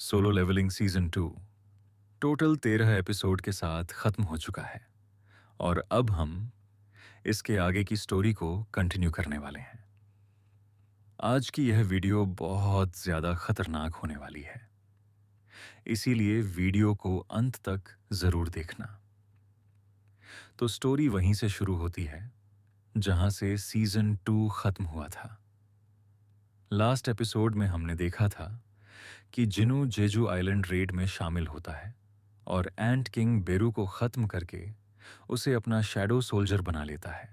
Solo Leveling season 2 total 13 episode के साथ खत्म हो चुका है और अब हम इसके आगे की स्टोरी को कंटिन्यू करने वाले हैं। आज की यह वीडियो बहुत ज़्यादा खतरनाक होने वाली है, इसीलिए वीडियो को अंत तक ज़रूर देखना। तो स्टोरी वहीं से शुरू होती है जहां से सीजन 2 खत्म हुआ था। लास्ट एपिसोड में हमने देखा था कि जिनू जेजू आइलैंड रेड में शामिल होता है और एंट किंग बेरू को खत्म करके उसे अपना शैडो सोल्जर बना लेता है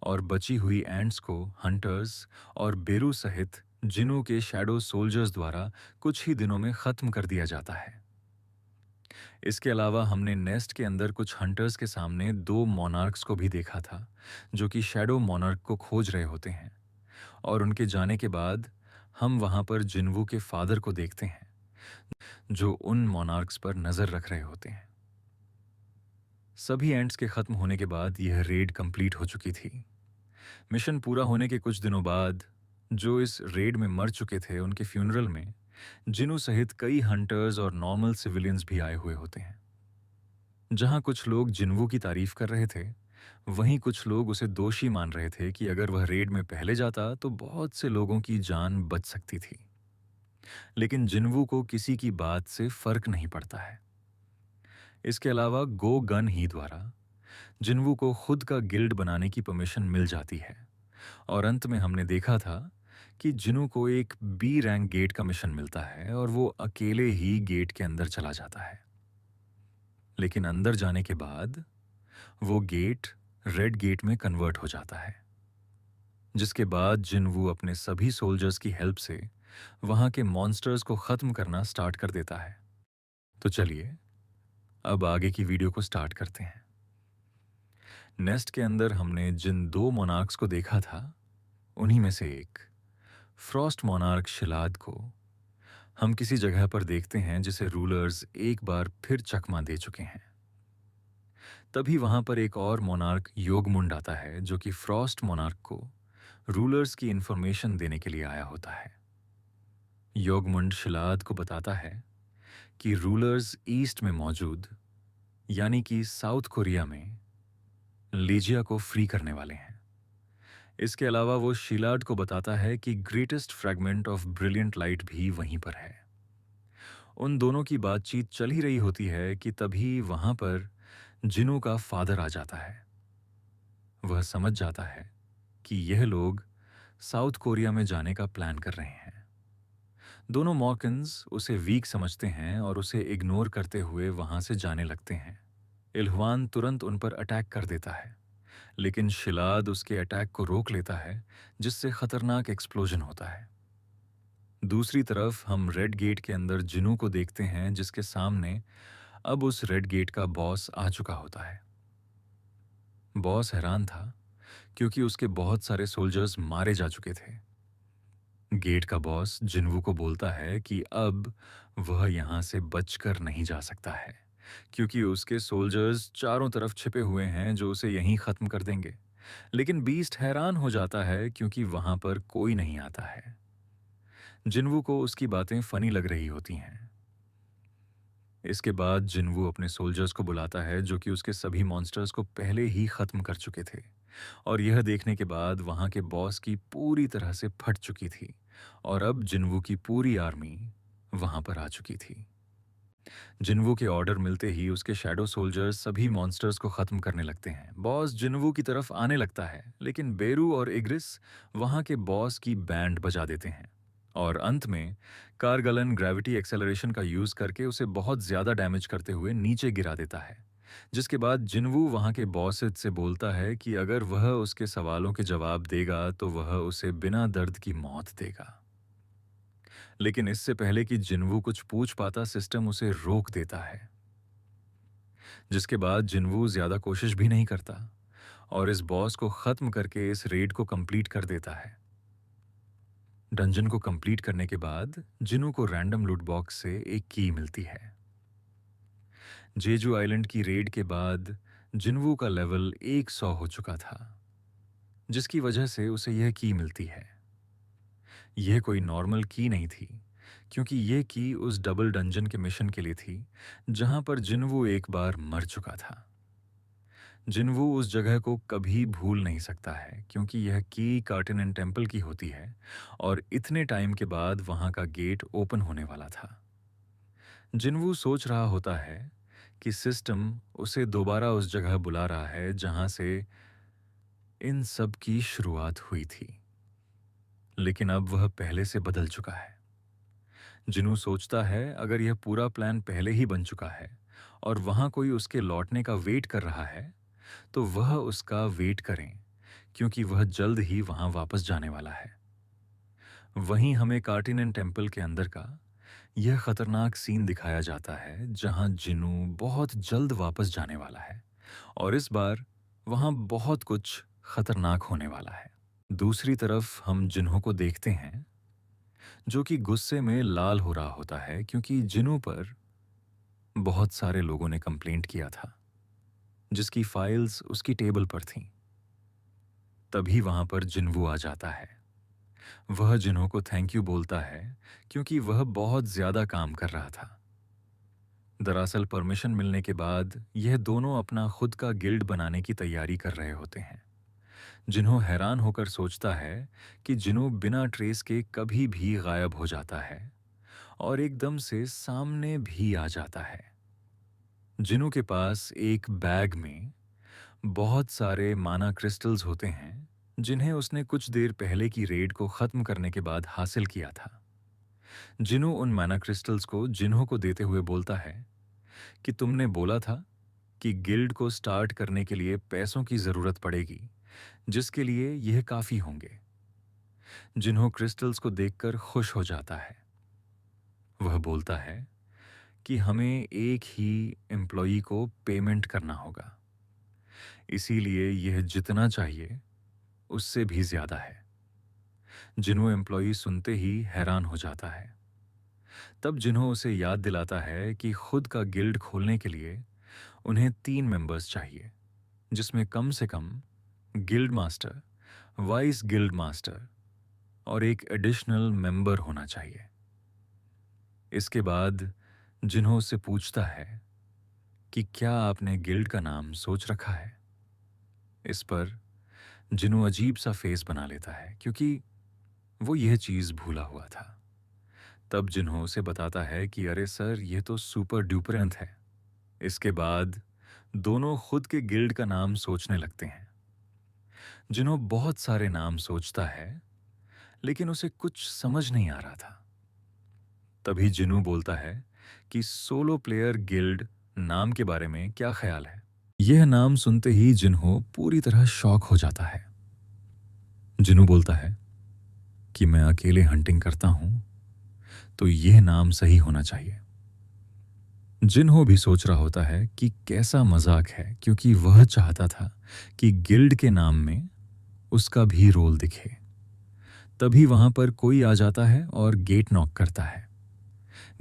और बची हुई एंट्स को हंटर्स और बेरू सहित जिनू के शैडो सोल्जर्स द्वारा कुछ ही दिनों में खत्म कर दिया जाता है। इसके अलावा हमने नेस्ट के अंदर कुछ हंटर्स के सामने दो मोनार्क्स को भी देखा था जो कि शैडो मोनार्क को खोज रहे होते हैं और उनके जाने के बाद हम वहां पर जिनवू के फादर को देखते हैं जो उन मोनार्क्स पर नजर रख रहे होते हैं। सभी एंट्स के खत्म होने के बाद यह रेड कंप्लीट हो चुकी थी। मिशन पूरा होने के कुछ दिनों बाद जो इस रेड में मर चुके थे उनके फ्यूनरल में जिनू सहित कई हंटर्स और नॉर्मल सिविलियंस भी आए हुए होते हैं। जहां कुछ लोग जिनवू की तारीफ कर रहे थे, वहीं कुछ लोग उसे दोषी मान रहे थे कि अगर वह रेड में पहले जाता तो बहुत से लोगों की जान बच सकती थी। लेकिन जिनवू को किसी की बात से फर्क नहीं पड़ता है। इसके अलावा गो गन ही द्वारा जिनवू को खुद का गिल्ड बनाने की परमिशन मिल जाती है और अंत में हमने देखा था कि जिनू को एक बी रैंक गेट का मिशन मिलता है और वो अकेले ही गेट के अंदर चला जाता है। लेकिन अंदर जाने के बाद वो गेट रेड गेट में कन्वर्ट हो जाता है, जिसके बाद जिनवू अपने सभी सोल्जर्स की हेल्प से वहां के मॉन्स्टर्स को खत्म करना स्टार्ट कर देता है। तो चलिए अब आगे की वीडियो को स्टार्ट करते हैं। नेस्ट के अंदर हमने जिन दो मोनार्क्स को देखा था उन्हीं में से एक फ्रॉस्ट मोनार्क शिलाद को हम किसी जगह पर देखते हैं जिसे रूलर्स एक बार फिर चकमा दे चुके हैं। तभी वहां पर एक और मोनार्क योगमुंड आता है जो कि फ्रॉस्ट मोनार्क को रूलर्स की इंफॉर्मेशन देने के लिए आया होता है। योगमुंड शिलाद को बताता है कि रूलर्स ईस्ट में मौजूद यानी कि साउथ कोरिया में लीजिया को फ्री करने वाले हैं। इसके अलावा वो शिलाड को बताता है कि greatest fragment of brilliant light भी वहीं पर है। उन दोनों की बातचीत चल ही रही होती है कि तभी वहां पर जिनू का फादर आ जाता है। वह समझ जाता है कि यह लोग साउथ कोरिया में जाने का प्लान कर रहे हैं। दोनों मॉर्कन्स उसे वीक समझते हैं और उसे इग्नोर करते हुए वहां से जाने लगते हैं। इल्हवान तुरंत उन पर अटैक कर देता है, लेकिन शिलाद उसके अटैक को रोक लेता है जिससे खतरनाक एक्सप्लोजन होता है। दूसरी तरफ हम रेड गेट के अंदर जिनू को देखते हैं जिसके सामने अब उस रेड गेट का बॉस आ चुका होता है। बॉस हैरान था क्योंकि उसके बहुत सारे सोल्जर्स मारे जा चुके थे। गेट का बॉस जिनवू को बोलता है कि अब वह यहां से बचकर नहीं जा सकता है क्योंकि उसके सोल्जर्स चारों तरफ छिपे हुए हैं जो उसे यहीं खत्म कर देंगे। लेकिन बीस्ट हैरान हो जाता है क्योंकि वहां पर कोई नहीं आता है। जिनवू को उसकी बातें फनी लग रही होती हैं। इसके बाद जिनवू अपने सोल्जर्स को बुलाता है जो कि उसके सभी मॉन्स्टर्स को पहले ही खत्म कर चुके थे और यह देखने के बाद वहां के बॉस की पूरी तरह से फट चुकी थी और अब जिनवू की पूरी आर्मी वहां पर आ चुकी थी। जिनवू के ऑर्डर मिलते ही उसके शैडो सोल्जर्स सभी मॉन्स्टर्स को खत्म करने लगते हैं। बॉस जिनवू की तरफ आने लगता है लेकिन बेरू और इग्रिस वहां के बॉस की बैंड बजा देते हैं और अंत में कारगलन ग्रेविटी एक्सेलरेशन का यूज करके उसे बहुत ज्यादा डैमेज करते हुए नीचे गिरा देता है। जिसके बाद जिनवू वहां के बॉस से बोलता है कि अगर वह उसके सवालों के जवाब देगा तो वह उसे बिना दर्द की मौत देगा। लेकिन इससे पहले कि जिनवू कुछ पूछ पाता सिस्टम उसे रोक देता है, जिसके बाद जिनवू ज्यादा कोशिश भी नहीं करता और इस बॉस को खत्म करके इस रेड को कंप्लीट कर देता है। डंजन को कंप्लीट करने के बाद जिनू को रैंडम लूट बॉक्स से एक की मिलती है। जेजू आइलैंड की रेड के बाद जिनवू का लेवल 100 हो चुका था, जिसकी वजह से उसे यह की मिलती है। यह कोई नॉर्मल की नहीं थी क्योंकि ये की उस डबल डंजन के मिशन के लिए थी जहां पर जिन्वू एक बार मर चुका था। जिन्वू उस जगह को कभी भूल नहीं सकता है क्योंकि यह की कार्टिनन टेम्पल की होती है और इतने टाइम के बाद वहां का गेट ओपन होने वाला था। जिन्वू सोच रहा होता है कि सिस्टम उसे दोबारा उस जगह बुला रहा है जहां से इन सब की शुरुआत हुई थी, लेकिन अब वह पहले से बदल चुका है। जिन्हू सोचता है अगर यह पूरा प्लान पहले ही बन चुका है और वहां कोई उसके लौटने का वेट कर रहा है तो वह उसका वेट करें क्योंकि वह जल्द ही वहां वापस जाने वाला है। वहीं हमें कार्टिनन टेम्पल के अंदर का यह खतरनाक सीन दिखाया जाता है जहां जिनू बहुत जल्द वापस जाने वाला है और इस बार वहां बहुत कुछ खतरनाक होने वाला है। दूसरी तरफ हम जिन्हों को देखते हैं जो कि गुस्से में लाल हो रहा होता है क्योंकि जिनू पर बहुत सारे लोगों ने कंप्लेंट किया था जिसकी फाइल्स उसकी टेबल पर थीं। तभी वहां पर जिन्वू आ जाता है। वह जिन्हों को थैंक यू बोलता है क्योंकि वह बहुत ज्यादा काम कर रहा था। दरअसल परमिशन मिलने के बाद यह दोनों अपना खुद का गिल्ड बनाने की तैयारी कर रहे होते हैं। जिन्हों हैरान होकर सोचता है कि जिन्हों बिना ट्रेस के कभी भी गायब हो जाता है और एकदम से सामने भी आ जाता है। जिन्हों के पास एक बैग में बहुत सारे माना क्रिस्टल्स होते हैं जिन्हें उसने कुछ देर पहले की रेड को खत्म करने के बाद हासिल किया था। जिन्हों उन माना क्रिस्टल्स को जिन्हों को देते हुए बोलता है कि तुमने बोला था कि गिल्ड को स्टार्ट करने के लिए पैसों की जरूरत पड़ेगी जिसके लिए यह काफी होंगे। जिन्हों क्रिस्टल्स को देखकर खुश हो जाता है। वह बोलता है कि हमें एक ही एम्प्लॉई को पेमेंट करना होगा, इसीलिए यह जितना चाहिए उससे भी ज्यादा है। जिन्हों एम्प्लॉई सुनते ही हैरान हो जाता है। तब जिन्हों उसे याद दिलाता है कि खुद का गिल्ड खोलने के लिए उन्हें 3 मेंबर्स चाहिए जिसमें कम से कम guild master, vice guild master और एक एडिशनल मेंबर होना चाहिए। इसके बाद जिन्हों उससे पूछता है कि क्या आपने गिल्ड का नाम सोच रखा है। इस पर जिन्हों अजीब सा फेस बना लेता है क्योंकि वो यह चीज भूला हुआ था। तब जिन्हों उसे बताता है कि अरे सर यह तो सुपर ड्यूपरेंट है। इसके बाद दोनों खुद के गिल्ड का नाम सोचने लगते हैं। जिन्हों बहुत सारे नाम सोचता है लेकिन उसे कुछ समझ नहीं आ रहा था। तभी जिन्हों बोलता है कि सोलो प्लेयर गिल्ड नाम के बारे में क्या ख्याल है। यह नाम सुनते ही जिन्हों पूरी तरह शॉक हो जाता है। जिन्हों बोलता है कि मैं अकेले हंटिंग करता हूं तो यह नाम सही होना चाहिए। जिन्हों भी सोच रहा होता है कि कैसा मजाक है क्योंकि वह चाहता था कि गिल्ड के नाम में उसका भी रोल दिखे। तभी वहां पर कोई आ जाता है और गेट नॉक करता है।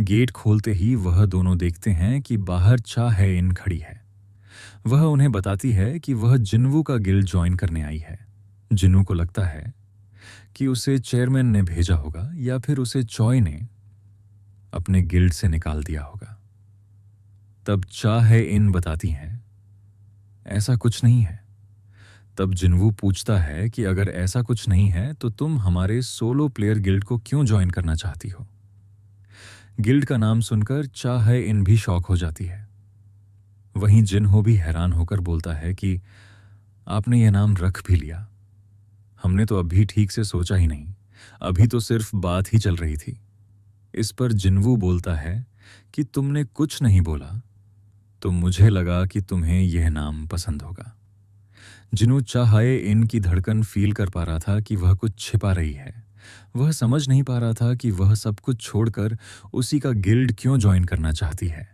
गेट खोलते ही वह दोनों देखते हैं कि बाहर चाहे इन खड़ी है। वह उन्हें बताती है कि वह जिन्वू का गिल्ड ज्वाइन करने आई है। जिन्वू को लगता है कि उसे चेयरमैन ने भेजा होगा या फिर उसे चॉय ने अपने गिल्ड से निकाल दिया होगा। तब चाहे इन बताती हैं ऐसा कुछ नहीं है। तब जिन्वू पूछता है कि अगर ऐसा कुछ नहीं है तो तुम हमारे सोलो प्लेयर गिल्ड को क्यों ज्वाइन करना चाहती हो। गिल्ड का नाम सुनकर चाहे इन भी शॉक हो जाती है। वहीं जिन्हो भी हैरान होकर बोलता है कि आपने यह नाम रख भी लिया, हमने तो अभी ठीक से सोचा ही नहीं, अभी तो सिर्फ बात ही चल रही थी। इस पर जिन्वू बोलता है कि तुमने कुछ नहीं बोला तो मुझे लगा कि तुम्हें यह नाम पसंद होगा। जिन्हों चाहे इनकी धड़कन फील कर पा रहा था कि वह कुछ छिपा रही है। वह समझ नहीं पा रहा था कि वह सब कुछ छोड़कर उसी का गिल्ड क्यों ज्वाइन करना चाहती है।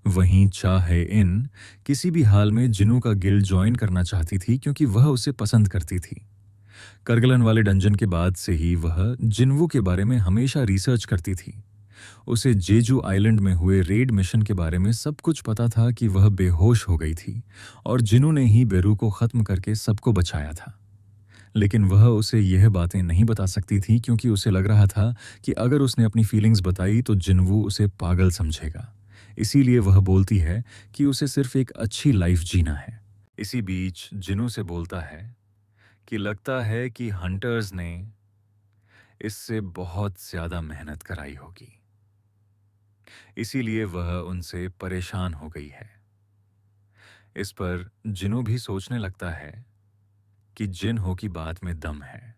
वहीं चाहे इन किसी भी हाल में जिन्हों का गिल्ड ज्वाइन करना चाहती थी क्योंकि वह उसे पसंद करती थी। करगलन वाले डंजन के बाद से ही वह जिन्वू के बारे में हमेशा रिसर्च करती थी। उसे जेजू आइलैंड में हुए रेड मिशन के बारे में सब कुछ पता था कि वह बेहोश हो गई थी और जिन्हों ने ही बेरू को खत्म करके सबको बचाया था। लेकिन वह उसे यह बातें नहीं बता सकती थी क्योंकि उसे लग रहा था कि अगर उसने अपनी फीलिंग्स बताई तो जिनवू उसे पागल समझेगा। इसीलिए वह बोलती है कि उसे सिर्फ एक अच्छी लाइफ जीना है। इसी बीच जिनू से बोलता है कि लगता है कि हंटर्स ने इससे बहुत ज्यादा मेहनत कराई होगी, इसीलिए वह उनसे परेशान हो गई है। इस पर जिनू भी सोचने लगता है कि जिन हो की बात में दम है।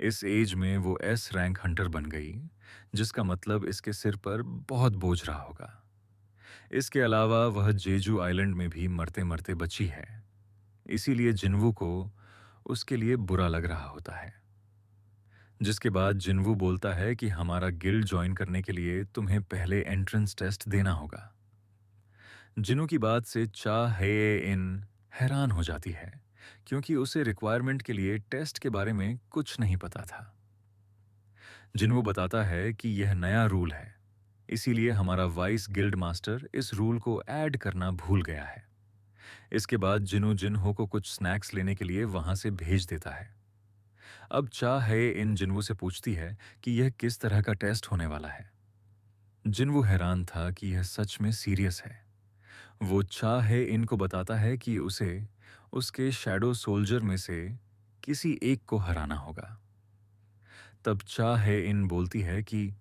इस एज में वो एस रैंक हंटर बन गई, जिसका मतलब इसके सिर पर बहुत बोझ रहा होगा। इसके अलावा वह जेजू आइलैंड में भी मरते मरते बची है, इसीलिए जिन्वू को उसके लिए बुरा लग रहा होता है। जिसके बाद जिन्वू बोलता है कि हमारा गिल्ड ज्वाइन करने के लिए तुम्हें पहले एंट्रेंस टेस्ट देना होगा। जिनू की बात से चा हे इन हैरान हो जाती है क्योंकि उसे रिक्वायरमेंट के लिए टेस्ट के बारे में कुछ नहीं पता था। जिन्वू बताता है कि यह नया रूल है, इसीलिए हमारा वाइस गिल्ड मास्टर इस रूल को ऐड करना भूल गया है। इसके बाद जिनू जिनहो को कुछ स्नैक्स लेने के लिए वहां से भेज देता है। अब चा है इन जिनवू से पूछती है कि यह किस तरह का टेस्ट होने वाला है। जिनवू हैरान था कि यह सच में सीरियस है। वो चा है इन को बताता है कि उसे उसके शैडो सोल्जर में से किसी एक को हराना होगा। तब चा है इन बोलती है कि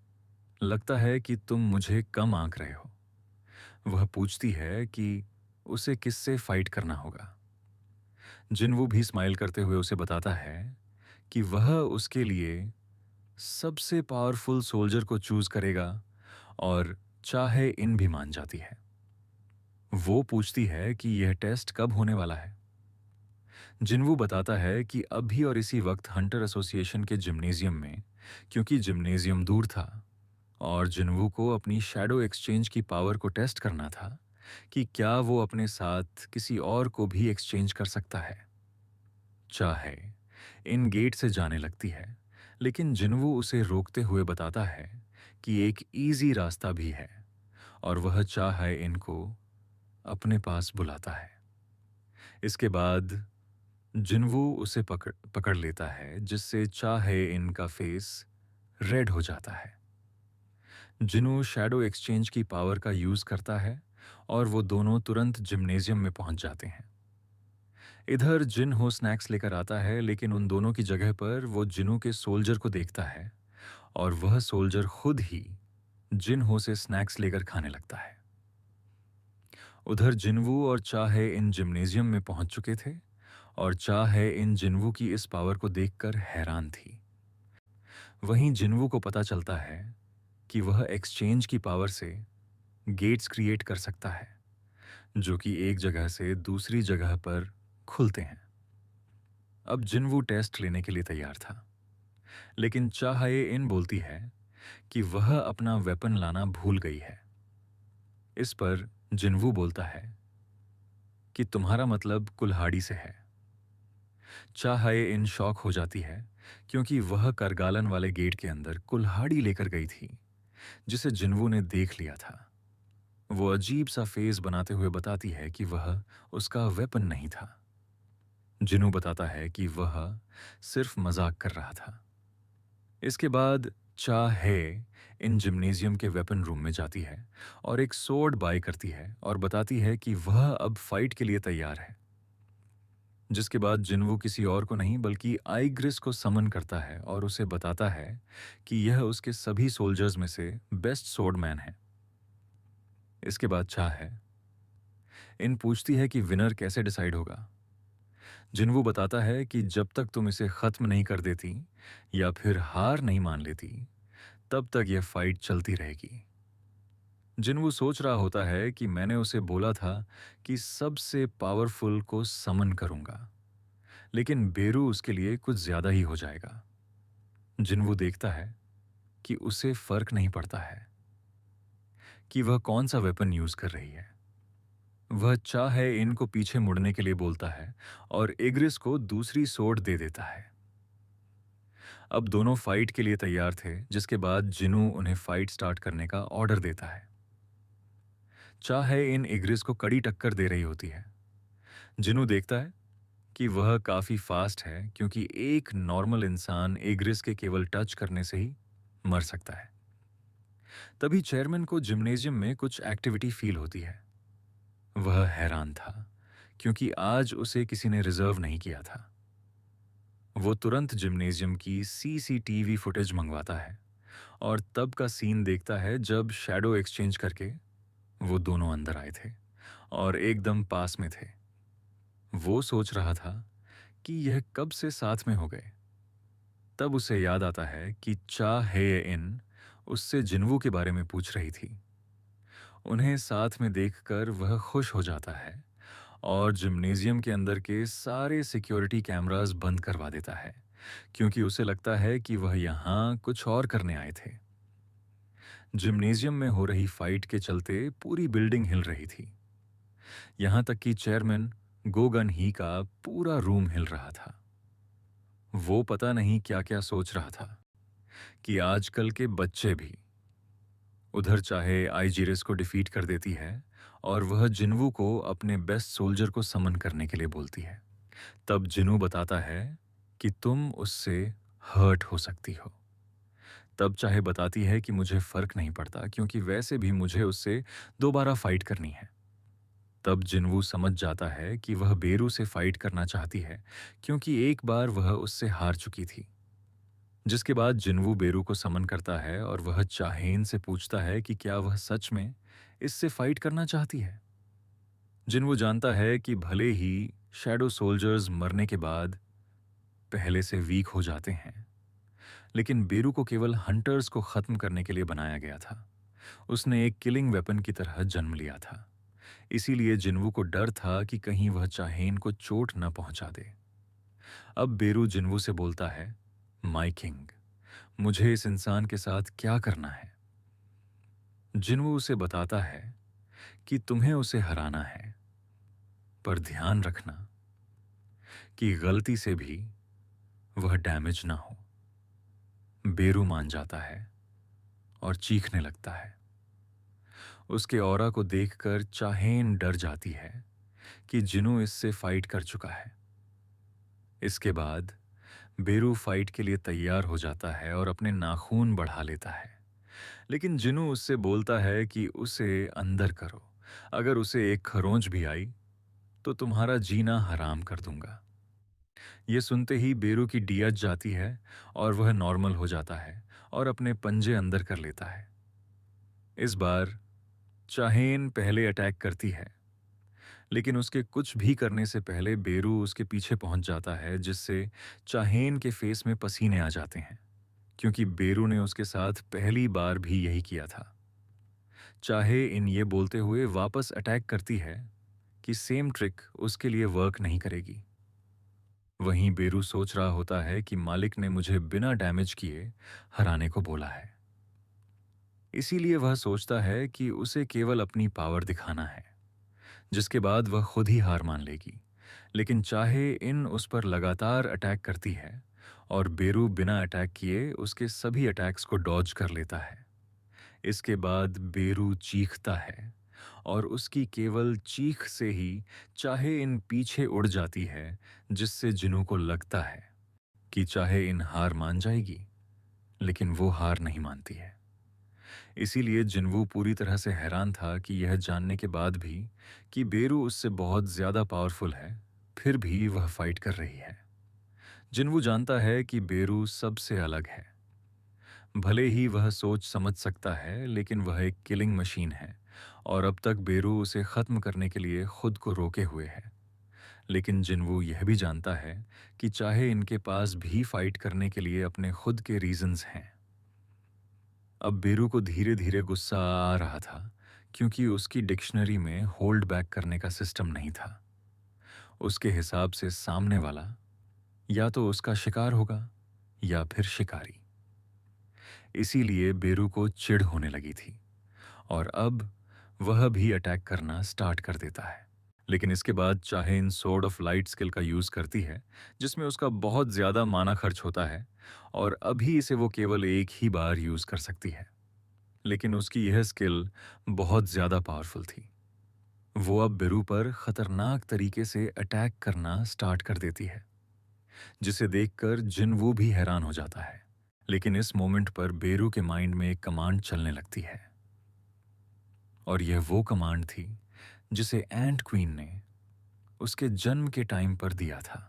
लगता है कि तुम मुझे कम आंक रहे हो। वह पूछती है कि उसे किससे फाइट करना होगा। जिनवू भी स्माइल करते हुए उसे बताता है कि वह उसके लिए सबसे पावरफुल सोल्जर को चूज करेगा, और चाहे इन भी मान जाती है। वो पूछती है कि यह टेस्ट कब होने वाला है। जिनवू बताता है कि अभी और इसी वक्त हंटर एसोसिएशन के जिम्नेजियम में, क्योंकि जिम्नेजियम दूर था और जिनवू को अपनी शैडो एक्सचेंज की पावर को टेस्ट करना था कि क्या वो अपने साथ किसी और को भी एक्सचेंज कर सकता है। चाहे इन गेट से जाने लगती है, लेकिन जिनवू उसे रोकते हुए बताता है कि एक इजी रास्ता भी है, और वह चाहे इनको अपने पास बुलाता है। इसके बाद जिनवू उसे पकड़ पकड़ लेता है, जिससे चाहे इनका फेस रेड हो जाता है। जिनू शैडो एक्सचेंज की पावर का यूज करता है और वो दोनों तुरंत जिम्नेजियम में पहुंच जाते हैं। इधर जिन हो स्नैक्स लेकर आता है, लेकिन उन दोनों की जगह पर वो जिनू के सोल्जर को देखता है और वह सोल्जर खुद ही जिन हो से स्नैक्स लेकर खाने लगता है। उधर जिनवू और चाहे इन जिम्नेजियम में पहुंच चुके थे और चाहे इन जिनवू की इस पावर को देखकर हैरान थी। वहीं जिनवू को पता चलता है कि वह एक्सचेंज की पावर से गेट्स क्रिएट कर सकता है, जो कि एक जगह से दूसरी जगह पर खुलते हैं। अब जिनवू टेस्ट लेने के लिए तैयार था, लेकिन चाहे इन बोलती है कि वह अपना वेपन लाना भूल गई है। इस पर जिनवू बोलता है कि तुम्हारा मतलब कुल्हाड़ी से है। चाहे इन शॉक हो जाती है क्योंकि वह करगालन वाले गेट के अंदर कुल्हाड़ी लेकर गई थी, जिसे जिनवू ने देख लिया था। वो अजीब सा फेस बनाते हुए बताती है कि वह उसका वेपन नहीं था। जिनू बताता है कि वह सिर्फ मजाक कर रहा था। इसके बाद चा है इन जिम्नेजियम के वेपन रूम में जाती है और एक सोर्ड बाय करती है और बताती है कि वह अब फाइट के लिए तैयार है। जिसके बाद जिनवू किसी और को नहीं बल्कि आइग्रिस को समन करता है और उसे बताता है कि यह उसके सभी सोल्जर्स में से बेस्ट सोर्डमैन है। इसके बाद चा है इन पूछती है कि विनर कैसे डिसाइड होगा। जिनवू बताता है कि जब तक तुम इसे खत्म नहीं कर देती या फिर हार नहीं मान लेती, तब तक यह फाइट चलती रहेगी। जिनवू सोच रहा होता है कि मैंने उसे बोला था कि सबसे पावरफुल को समन करूंगा, लेकिन बेरू उसके लिए कुछ ज्यादा ही हो जाएगा। जिनवू देखता है कि उसे फर्क नहीं पड़ता है कि वह कौन सा वेपन यूज कर रही है। वह चाहे इनको पीछे मुड़ने के लिए बोलता है और इग्रिस को दूसरी सोर्ड दे देता है। अब दोनों फाइट के लिए तैयार थे, जिसके बाद जिनू उन्हें फाइट स्टार्ट करने का ऑर्डर देता है। चाहे इन इग्रिस को कड़ी टक्कर दे रही होती है। जिनू देखता है कि वह काफ़ी फास्ट है क्योंकि एक नॉर्मल इंसान एग्रिस के केवल टच करने से ही मर सकता है। तभी चेयरमैन को जिम्नेजियम में कुछ एक्टिविटी फील होती है। वह हैरान था क्योंकि आज उसे किसी ने रिजर्व नहीं किया था। वो तुरंत जिम्नेजियम की सीसीटीवी फुटेज मंगवाता है और तब का सीन देखता है जब शैडो एक्सचेंज करके वो दोनों अंदर आए थे और एकदम पास में थे। वो सोच रहा था कि यह कब से साथ में हो गए। तब उसे याद आता है कि चा हे इन उससे जिन्वू के बारे में पूछ रही थी। उन्हें साथ में देखकर वह खुश हो जाता है और जिम्नेजियम के अंदर के सारे सिक्योरिटी कैमरास बंद करवा देता है क्योंकि उसे लगता है कि वह यहाँ कुछ और करने आए थे। जिम्नेजियम में हो रही फाइट के चलते पूरी बिल्डिंग हिल रही थी। यहाँ तक कि चेयरमैन गोगन ही का पूरा रूम हिल रहा था। वो पता नहीं क्या-क्या सोच रहा था कि आजकल के बच्चे भी। उधर चाहे आईजिरिस को डिफीट कर देती है और वह जिन्वू को अपने बेस्ट सोल्जर को समन करने के लिए बोलती है। तब जिनू बताता है कि तुम उससे हर्ट हो सकती हो। तब चाहे बताती है कि मुझे फर्क नहीं पड़ता क्योंकि वैसे भी मुझे उससे दोबारा फाइट करनी है। तब जिन्वू समझ जाता है कि वह बेरू से फाइट करना चाहती है क्योंकि एक बार वह उससे हार चुकी थी। जिसके बाद जिन्वू बेरू को समन करता है और वह चाहेन से पूछता है कि क्या वह सच में इससे फाइट करना चाहती है। जिन्वू जानता है कि भले ही शैडो सोल्जर्स मरने के बाद पहले से वीक हो जाते हैं, लेकिन बेरू को केवल हंटर्स को खत्म करने के लिए बनाया गया था। उसने एक किलिंग वेपन की तरह जन्म लिया था। इसीलिए जिन्वू को डर था कि कहीं वह चाहेन को चोट न पहुंचा दे। अब बेरू जिन्वू से बोलता है, माई किंग, मुझे इस इंसान के साथ क्या करना है। जिन्वू उसे बताता है कि तुम्हें उसे हराना है, पर ध्यान रखना कि गलती से भी वह डैमेज ना हो। बेरू मान जाता है और चीखने लगता है। उसके ऑरा को देखकर चाहेन डर जाती है कि जिनू इससे फाइट कर चुका है। इसके बाद बेरू फाइट के लिए तैयार हो जाता है और अपने नाखून बढ़ा लेता है। लेकिन जिनू उससे बोलता है कि उसे अंदर करो। अगर उसे एक खरोंच भी आई तो तुम्हारा जीना हराम कर दूंगा। ये सुनते ही बेरू की डियज जाती है और वह नॉर्मल हो जाता है और अपने पंजे अंदर कर लेता है। इस बार चाहेन पहले अटैक करती है, लेकिन उसके कुछ भी करने से पहले बेरू उसके पीछे पहुंच जाता है जिससे चाहेन के फेस में पसीने आ जाते हैं क्योंकि बेरू ने उसके साथ पहली बार भी यही किया था। चाहे इन ये बोलते हुए वापस अटैक करती है कि सेम ट्रिक उसके लिए वर्क नहीं करेगी। वहीं बेरू सोच रहा होता है कि मालिक ने मुझे बिना डैमेज किए हराने को बोला है। इसीलिए वह सोचता है कि उसे केवल अपनी पावर दिखाना है, जिसके बाद वह खुद ही हार मान लेगी। लेकिन चाहे इन उस पर लगातार अटैक करती है और बेरू बिना अटैक किए उसके सभी अटैक्स को डॉज कर लेता है। इसके बाद बेरू चीखता है और उसकी केवल चीख से ही चाहे इन पीछे उड़ जाती है, जिससे जिनू को लगता है कि चाहे इन हार मान जाएगी, लेकिन वो हार नहीं मानती है। इसीलिए जिन्वू पूरी तरह से हैरान था कि यह जानने के बाद भी कि बेरू उससे बहुत ज्यादा पावरफुल है, फिर भी वह फाइट कर रही है। जिन्वू जानता है कि बेरू सबसे अलग है। भले ही वह सोच समझ सकता है, लेकिन वह एक किलिंग मशीन है और अब तक बेरू उसे खत्म करने के लिए खुद को रोके हुए है। लेकिन जिन्वू यह भी जानता है कि चाहे इनके पास भी फाइट करने के लिए अपने खुद के रीजंस हैं। अब बेरू को धीरे धीरे गुस्सा आ रहा था क्योंकि उसकी डिक्शनरी में होल्ड बैक करने का सिस्टम नहीं था। उसके हिसाब से सामने वाला या तो उसका शिकार होगा या फिर शिकारी। इसीलिए बेरू को चिढ़ होने लगी थी और अब वह भी अटैक करना स्टार्ट कर देता है। लेकिन इसके बाद चाहे इन सोर्ड ऑफ लाइट स्किल का यूज करती है, जिसमें उसका बहुत ज्यादा माना खर्च होता है और अभी इसे वो केवल एक ही बार यूज कर सकती है। लेकिन उसकी यह स्किल बहुत ज्यादा पावरफुल थी। वो अब बेरू पर खतरनाक तरीके से अटैक करना स्टार्ट कर देती है, जिसे देखकर जिनवू भी हैरान हो जाता है। लेकिन इस मोमेंट पर बेरू के माइंड में एक कमांड चलने लगती है, और यह वो कमांड थी जिसे एंट क्वीन ने उसके जन्म के टाइम पर दिया था।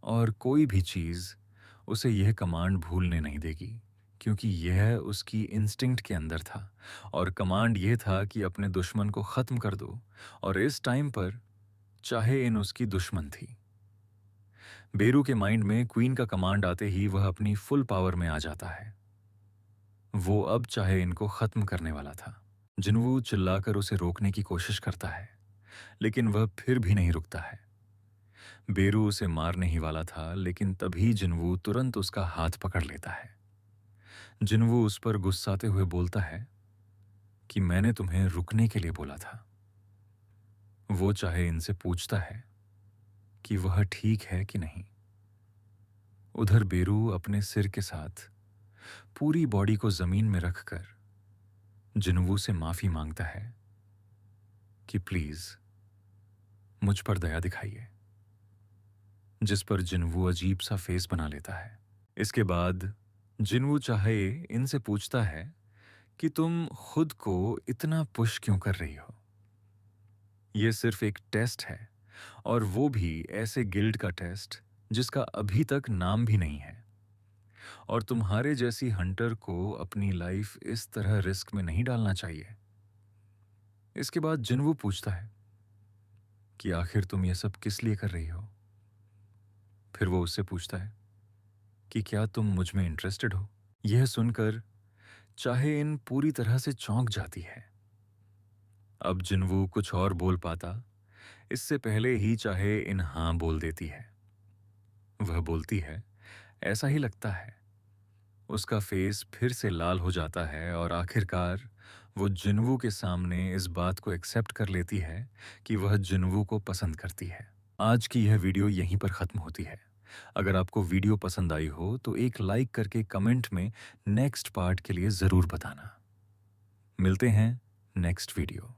और कोई भी चीज़ उसे यह कमांड भूलने नहीं देगी, क्योंकि यह उसकी इंस्टिंक्ट के अंदर था। और कमांड यह था कि अपने दुश्मन को ख़त्म कर दो, और इस टाइम पर चाहे इन उसकी दुश्मन थी। बेरू के माइंड में क्वीन का कमांड आते ही वह अपनी फुल पावर में आ जाता है। वो अब चाहे इनको ख़त्म करने वाला था। जिनवू चिल्लाकर उसे रोकने की कोशिश करता है, लेकिन वह फिर भी नहीं रुकता है। बेरू उसे मारने ही वाला था, लेकिन तभी जिनवू तुरंत उसका हाथ पकड़ लेता है। जिनवू उस पर गुस्साते हुए बोलता है कि मैंने तुम्हें रुकने के लिए बोला था। वो चाहे इनसे पूछता है कि वह ठीक है कि नहीं। उधर बेरू अपने सिर के साथ पूरी बॉडी को जमीन में रखकर जिनवू से माफी मांगता है कि प्लीज मुझ पर दया दिखाइए, जिस पर जिनवू अजीब सा फेस बना लेता है। इसके बाद जिनवू चाहे इनसे पूछता है कि तुम खुद को इतना पुश क्यों कर रही हो। यह सिर्फ एक टेस्ट है, और वो भी ऐसे गिल्ड का टेस्ट जिसका अभी तक नाम भी नहीं है। और तुम्हारे जैसी हंटर को अपनी लाइफ इस तरह रिस्क में नहीं डालना चाहिए। इसके बाद जिनवू पूछता है कि आखिर तुम ये सब किस लिए कर रही हो। फिर वो उससे पूछता है कि क्या तुम मुझ में इंटरेस्टेड हो। यह सुनकर चाहे इन पूरी तरह से चौंक जाती है। अब जिनवू कुछ और बोल पाता इससे पहले ही चाहे इन हाँ बोल देती है। वह बोलती है, ऐसा ही लगता है। उसका फेस फिर से लाल हो जाता है, और आखिरकार वो जिनवू के सामने इस बात को एक्सेप्ट कर लेती है कि वह जिनवू को पसंद करती है। आज की यह वीडियो यहीं पर ख़त्म होती है। अगर आपको वीडियो पसंद आई हो तो एक लाइक करके कमेंट में नेक्स्ट पार्ट के लिए ज़रूर बताना। मिलते हैं नेक्स्ट वीडियो।